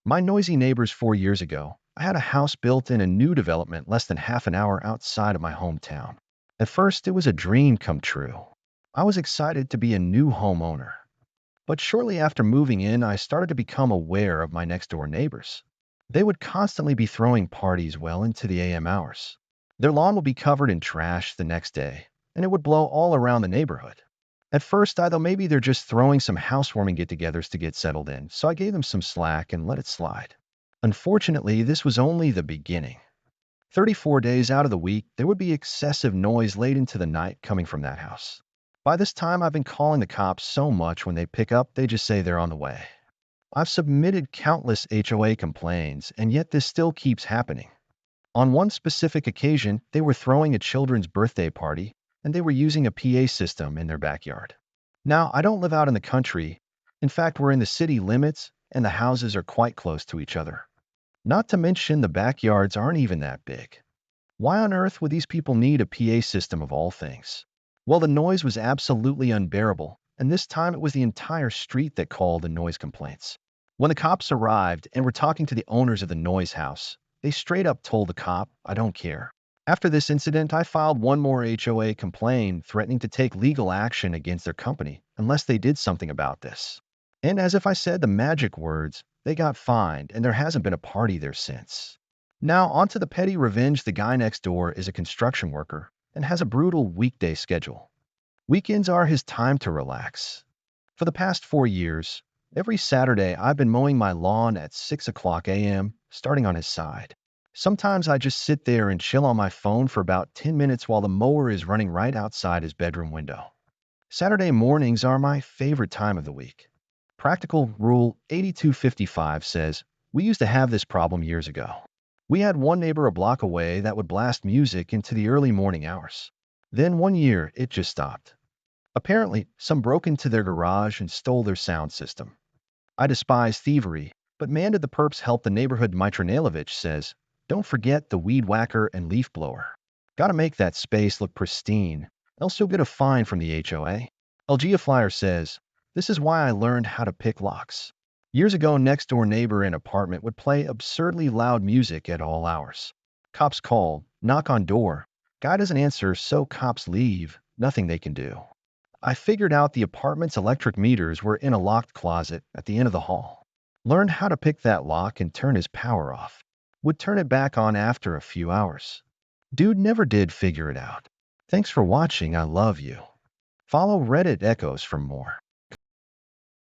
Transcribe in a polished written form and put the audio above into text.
My noisy neighbors 4 years ago. I had a house built in a new development less than half an hour outside of my hometown. At first, it was a dream come true. I was excited to be a new homeowner. But shortly after moving in, I started to become aware of my next door neighbors. They would constantly be throwing parties well into the AM hours. Their lawn would be covered in trash the next day, and it would blow all around the neighborhood. At first, I thought maybe they're just throwing some housewarming get-togethers to get settled in, so I gave them some slack and let it slide. Unfortunately, this was only the beginning. 34 days out of the week, there would be excessive noise late into the night coming from that house. By this time, I've been calling the cops so much when they pick up, they just say they're on the way. I've submitted countless HOA complaints, and yet this still keeps happening. On one specific occasion, they were throwing a children's birthday party, and they were using a PA system in their backyard. Now, I don't live out in the country. In fact, we're in the city limits, and the houses are quite close to each other. Not to mention the backyards aren't even that big. Why on earth would these people need a PA system of all things? Well, the noise was absolutely unbearable, and this time it was the entire street that called the noise complaints. When the cops arrived and were talking to the owners of the noise house, they straight up told the cop, "I don't care." After this incident, I filed one more HOA complaint threatening to take legal action against their company unless they did something about this. And as if I said the magic words, they got fined and there hasn't been a party there since. Now, onto the petty revenge. The guy next door is a construction worker and has a brutal weekday schedule. Weekends are his time to relax. For the past 4 years, every Saturday I've been mowing my lawn at 6 o'clock a.m., starting on his side. Sometimes I just sit there and chill on my phone for about 10 minutes while the mower is running right outside his bedroom window. Saturday mornings are my favorite time of the week. Practical Rule 8255 says, we used to have this problem years ago. We had one neighbor a block away that would blast music into the early morning hours. Then one year, it just stopped. Apparently, some broke into their garage and stole their sound system. I despise thievery, but man did the perps help. The neighborhood Mitronailovich says, don't forget the weed whacker and leaf blower. Gotta make that space look pristine, else you'll get a fine from the HOA. LG Flyer says, this is why I learned how to pick locks. Years ago, next door neighbor in apartment would play absurdly loud music at all hours. Cops call, knock on door. Guy doesn't answer, so cops leave. Nothing they can do. I figured out the apartment's electric meters were in a locked closet at the end of the hall. Learned how to pick that lock and turn his power off. Would turn it back on after a few hours. Dude never did figure it out. Thanks for watching. I love you. Follow Reddit Echoes for more.